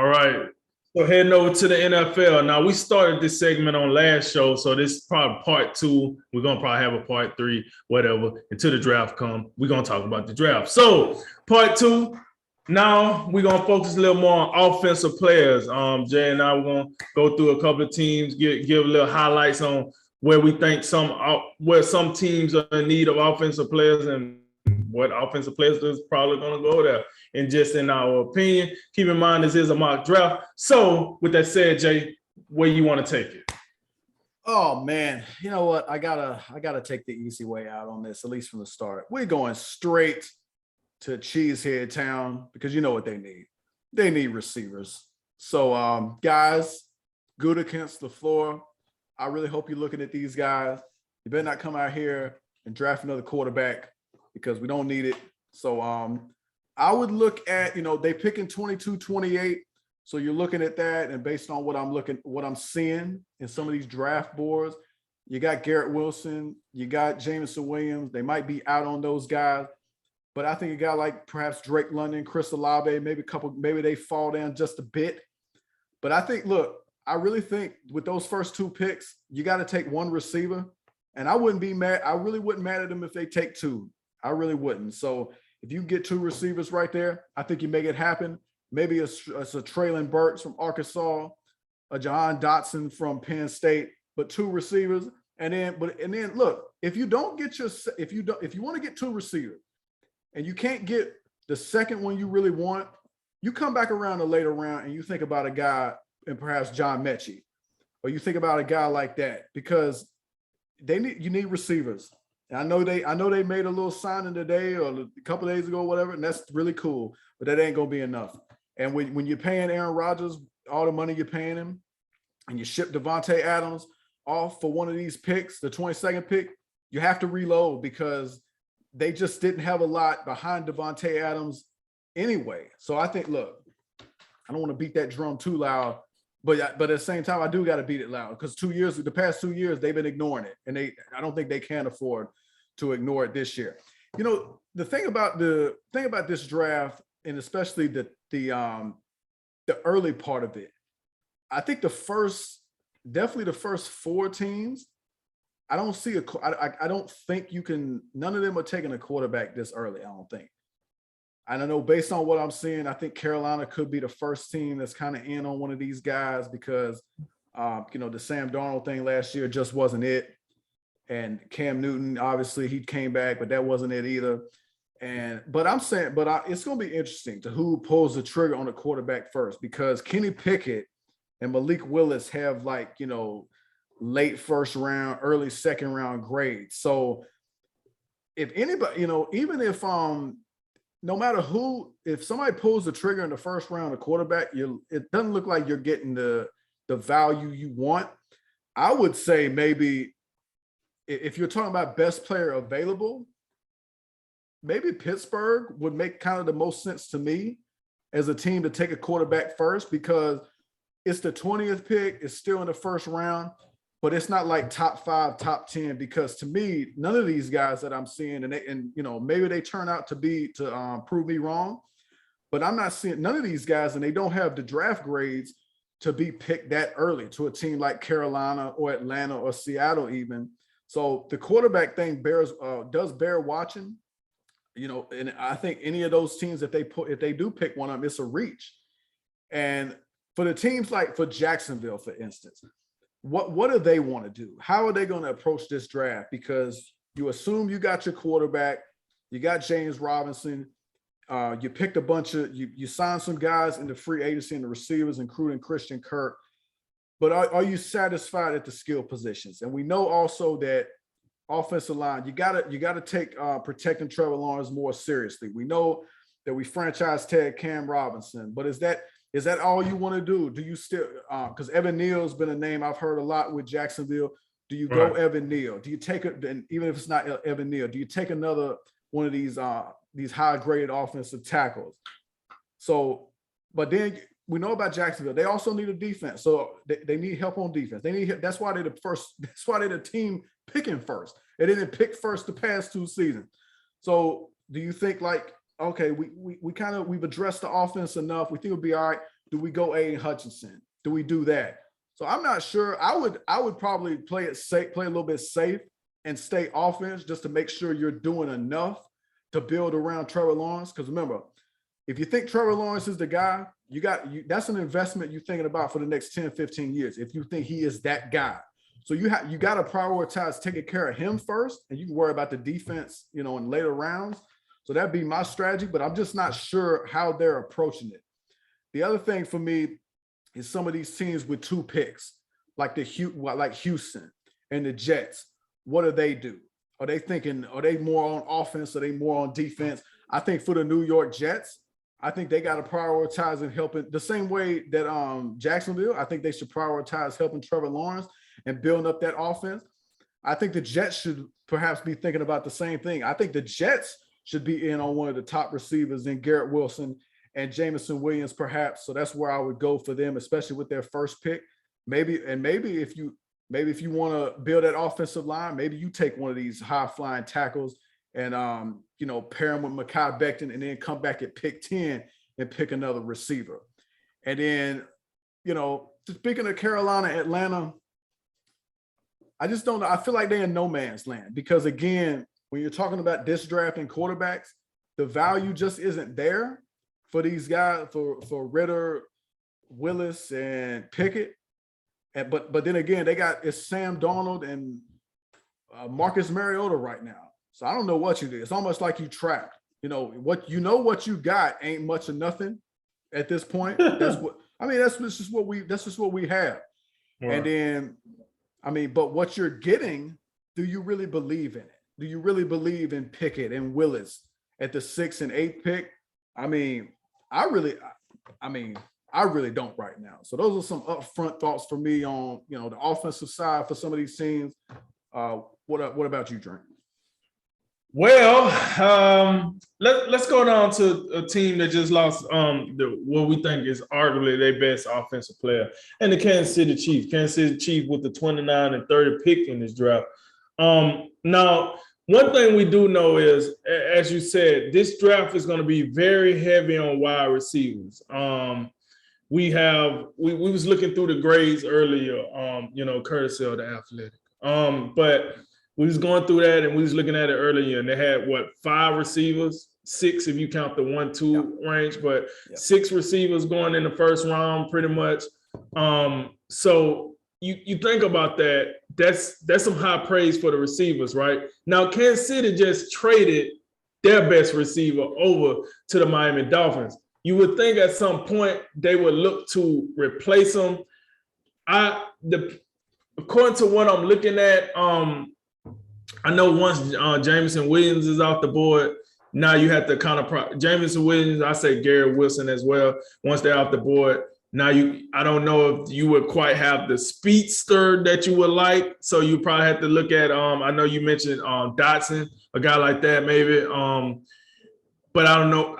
All right. So heading over to the NFL. Now we started this segment on last show, so this is probably part 2. We're gonna probably have a part 3, whatever, until the draft come. We're gonna talk about the draft. So part 2. Now we're gonna focus a little more on offensive players. Jay and I we're gonna go through a couple of teams, give a little highlights on where we think where some teams are in need of offensive players and what offensive players is probably gonna go there. And just in our opinion, keep in mind this is a mock draft. So with that said, Jay, where you want to take it? Oh man, you know what? I gotta take the easy way out on this, at least from the start. We're going straight to Cheesehead Town because you know what they need. They need receivers. So guys, Gutekunst, LaFleur, I really hope you're looking at these guys. You better not come out here and draft another quarterback because we don't need it. So I would look at, they picking 22, 28. So you're looking at that, and based on what I'm seeing in some of these draft boards, you got Garrett Wilson, you got Jameson Williams. They might be out on those guys, but I think a guy like perhaps Drake London, Chris Olave, maybe they fall down just a bit. But I think, look, I really think with those first 2 picks, you got to take one receiver, and I wouldn't be mad. I really wouldn't mad at them if they take 2. I really wouldn't. So if you get 2 receivers right there, I think you make it happen. Maybe it's a Traylon Burks from Arkansas, a Jahan Dotson from Penn State, but 2 receivers. And then look, if you want to get 2 receivers and you can't get the second one you really want, you come back around the later round and you think about a guy and perhaps John Mechie, or you think about a guy like that, because you need receivers. And I know they made a little signing today or a couple of days ago, whatever, and that's really cool, but that ain't gonna be enough. And when you're paying Aaron Rodgers all the money you're paying him, and you ship Devontae Adams off for one of these picks, the 22nd pick, you have to reload because they just didn't have a lot behind Devontae Adams anyway. So I think, look, I don't want to beat that drum too loud, but at the same time, I do got to beat it loud because the past 2 years, they've been ignoring it, and I don't think they can afford to ignore it this year. The thing about this draft, and especially the early part of it, I think definitely the first 4 teams, I don't think none of them are taking a quarterback this early. I don't think. I don't know, based on what I'm seeing, I think Carolina could be the first team that's kind of in on one of these guys because, the Sam Darnold thing last year just wasn't it. And Cam Newton, obviously, he came back, but that wasn't it either. It's going to be interesting to who pulls the trigger on the quarterback first, because Kenny Pickett and Malik Willis have late first round, early second round grades. So if anybody, even if no matter who, if somebody pulls the trigger in the first round of quarterback, it doesn't look like you're getting the value you want. I would say maybe if you're talking about best player available, maybe Pittsburgh would make kind of the most sense to me as a team to take a quarterback first, because it's the 20th pick. It's still in the first round, but it's not like top 5, top 10, because to me, none of these guys that I'm seeing, and maybe they turn out to prove me wrong, but I'm not seeing none of these guys, and they don't have the draft grades to be picked that early to a team like Carolina or Atlanta or Seattle even. So the quarterback thing does bear watching, and I think any of those teams, if they do pick one of them, it's a reach. And for the teams like for Jacksonville, for instance, what do they want to do? How are they going to approach this draft? Because you assume you got your quarterback, you got James Robinson, you picked a bunch of, you signed some guys in the free agency and the receivers, including Christian Kirk. But are you satisfied at the skill positions? And we know also that offensive line, you gotta take protecting Trevor Lawrence more seriously. We know that we franchise tag Cam Robinson, but is that all you want to do? Do you still because Evan Neal's been a name I've heard a lot with Jacksonville. Do you go Evan Neal? Do you take it? And even if it's not Evan Neal, do you take another one of these high graded offensive tackles? So, but then we know about Jacksonville. They also need a defense. So they need help on defense. They need, that's why they're the team picking first. They didn't pick first the past 2 seasons. So do you think okay, we've addressed the offense enough. We think it'll be all right. Do we go Aiden Hutchinson? Do we do that? So I'm not sure. I would probably play it safe, play a little bit safe and stay offense just to make sure you're doing enough to build around Trevor Lawrence. Because remember, if you think Trevor Lawrence is the guy, that's an investment you're thinking about for the next 10, 15 years. If you think he is that guy. So you got to prioritize taking care of him first, and you can worry about the defense, in later rounds. So that'd be my strategy, but I'm just not sure how they're approaching it. The other thing for me is some of these teams with 2 picks, like Houston and the Jets. What do they do? Are they more on offense? Are they more on defense? I think for the New York Jets, I think they got to prioritize and helping the same way that Jacksonville. I think they should prioritize helping Trevor Lawrence and building up that offense. I think the Jets should perhaps be thinking about the same thing. I think the Jets should be in on one of the top receivers in Garrett Wilson and Jameson Williams, perhaps. So that's where I would go for them, especially with their first pick. Maybe if you want to build that offensive line, maybe you take one of these high flying tackles and pair them with Mekhi Becton and then come back at pick 10 and pick another receiver. And then, speaking of Carolina, Atlanta, I just don't know. I feel like they're in no man's land because, again, when you're talking about this draft and quarterbacks, the value just isn't there for these guys, for Ritter, Willis, and Pickett. But then again, it's Sam Darnold and Marcus Mariota right now. So I don't know what you do. It's almost like you trapped. What you got ain't much of nothing at this point. That's just what we have. Right. And then, but what you're getting, do you really believe in it? Do you really believe in Pickett and Willis at the 6th and 8th pick? I really don't right now. So those are some upfront thoughts for me on, the offensive side for some of these teams. What about you, Drink? Well, let's go down to a team that just lost what we think is arguably their best offensive player, and the Kansas City Chiefs. Kansas City Chiefs with the 29 and 30 pick in this draft. Now, one thing we do know is, as you said, this draft is going to be very heavy on wide receivers. We was looking through the grades earlier, courtesy of the Athletic. But we was going through that and we was looking at it earlier, and they had 5 receivers, 6 if you count the 1-2 range, but 6 receivers going in the first round, pretty much. So you think about that. That's some high praise for the receivers, right? Now, Kansas City just traded their best receiver over to the Miami Dolphins. You would think at some point they would look to replace him. According to what I'm looking at, I know once Jameson Williams is off the board, now you have to kind of Jameson Williams. I say Garrett Wilson as well. Once they're off the board, now I don't know if you would quite have the speedster that you would like. So you probably have to look at. I know you mentioned Dotson, a guy like that maybe. But I don't know.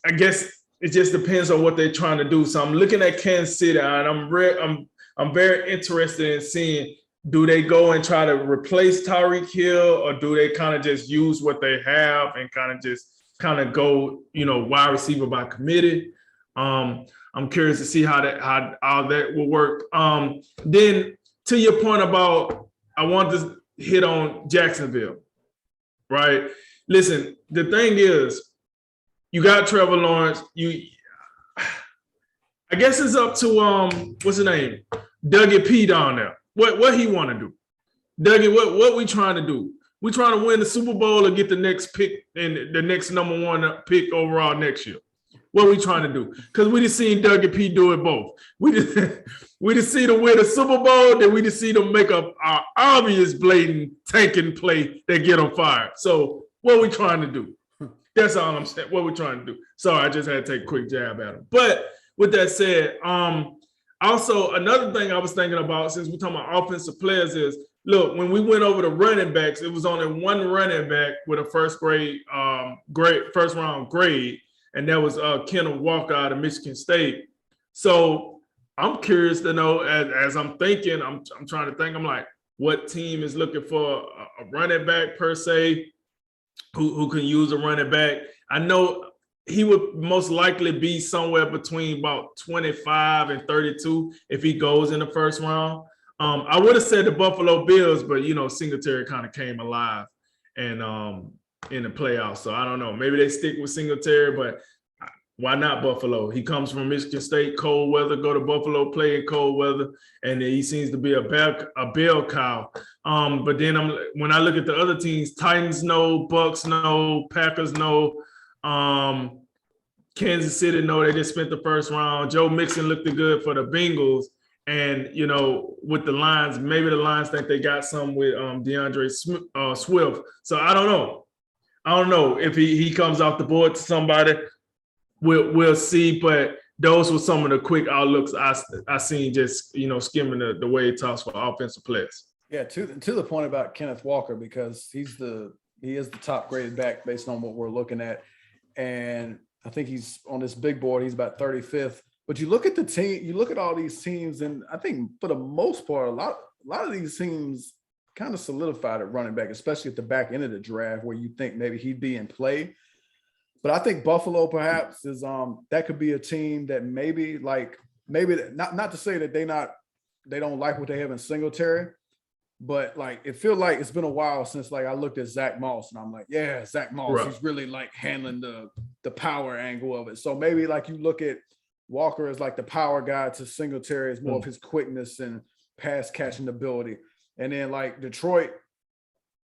I guess it just depends on what they're trying to do. So I'm looking at Kansas City, and I'm very interested in seeing, do they go and try to replace Tyreek Hill, or do they kind of just use what they have and kind of go, wide receiver by committee? I'm curious to see how that will work. Then to your point about, I want to hit on Jacksonville, right? Listen, the thing is, you got Trevor Lawrence. I guess it's up to what's his name, Dougie P down there. What he want to do? Dougie, what we trying to do? We trying to win the Super Bowl or get the next pick and the next number 1 pick overall next year? What we trying to do? Because we just seen Dougie P do it both. We just see them win the Super Bowl, then we just see them make a obvious blatant tanking play that get them fired. So what we trying to do? That's all I'm saying. What we trying to do? Sorry, I just had to take a quick jab at him. But with that said, also, another thing I was thinking about, since we're talking about offensive players, is, look, when we went over the running backs, it was only one running back with a first round grade, and that was Kenneth Walker out of Michigan State. So I'm curious to know, as I'm thinking, I'm trying to think, I'm like, what team is looking for a running back per se, who can use a running back? I know he would most likely be somewhere between about 25 and 32 if he goes in the first round. I would have said the Buffalo Bills, but Singletary kind of came alive and in the playoffs. So I don't know. Maybe they stick with Singletary, but why not Buffalo? He comes from Michigan State, cold weather. Go to Buffalo, play in cold weather, and he seems to be a bell cow. But then when I look at the other teams, Titans no, Bucks no, Packers no, Kansas City no. They just spent the first round. Joe Mixon looked good for the Bengals, and with the Lions, maybe the Lions think they got some with DeAndre Swift. So I don't know. I don't know if he comes off the board to somebody. We'll see, but those were some of the quick outlooks I seen just skimming the wave toss for offensive players. Yeah, to the point about Kenneth Walker, because he is the top graded back based on what we're looking at, and I think he's on this big board. He's about 35th. But you look at the team, you look at all these teams, and I think for the most part, a lot of these teams kind of solidified at running back, especially at the back end of the draft, where you think maybe he'd be in play. But I think Buffalo perhaps is that could be a team that maybe not to say that they don't like what they have in Singletary, but like it feels like it's been a while since like I looked at Zach Moss and I'm like, yeah, Zach Moss, right. He's really like handling the power angle of it. So maybe like you look at Walker as like the power guy to Singletary is more of his quickness and pass catching ability. And then like Detroit,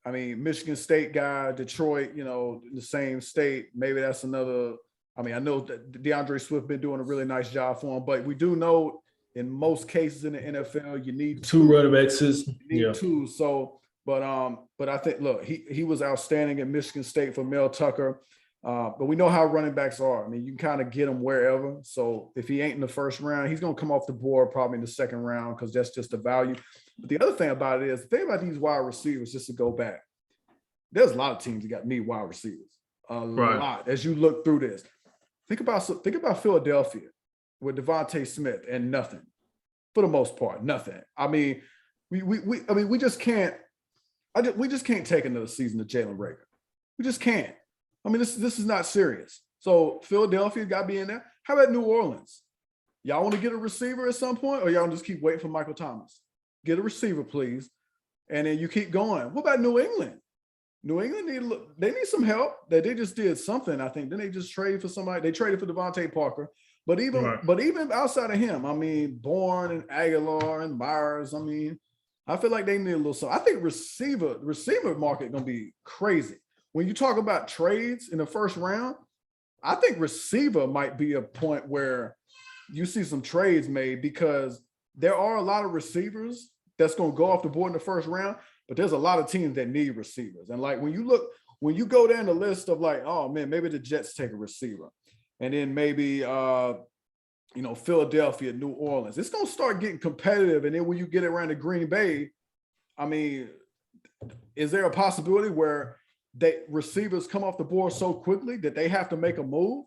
I mean, Michigan State guy, Detroit, the same state. Maybe that's another. I mean, I know that DeAndre Swift been doing a really nice job for him, but we do know in most cases in the NFL, you need two running backs. Two. So, but I think look, he was outstanding at Michigan State for Mel Tucker. But we know how running backs are. I mean, you can kind of get him wherever. So if he ain't in the first round, he's going to come off the board probably in the second round because that's just the value. But the other thing about it is, the thing about these wide receivers, just to go back, there's a lot of teams that got need wide receivers. A lot. As you look through this, think about Philadelphia with Devontae Smith and nothing, for the most part, nothing. I mean, we just can't. We just can't take another season of Jalen Reagor. We just can't. I mean, this is not serious. So Philadelphia got to be in there. How about New Orleans? Y'all want to get a receiver at some point, or y'all just keep waiting for Michael Thomas? Get a receiver, please, and then you keep going. What about New England? New England need some help. They just did something, I think. Then they just traded for somebody. They traded for Devontae Parker. But even outside of him, I mean, Bourne and Aguilar and Myers, I mean, I feel like they need a little something. I think receiver market going to be crazy. When you talk about trades in the first round, I think receiver might be a point where you see some trades made because there are a lot of receivers that's going to go off the board in the first round, but there's a lot of teams that need receivers. And like when you go down the list of like, oh man, maybe the Jets take a receiver, and then maybe Philadelphia, New Orleans, it's going to start getting competitive. And then when you get around to Green Bay, I mean, is there a possibility where receivers come off the board so quickly that they have to make a move?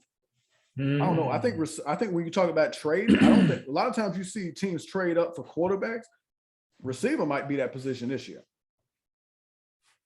I don't know. I think when you talk about trades, I don't think a lot of times you see teams trade up for quarterbacks. Receiver might be that position this year.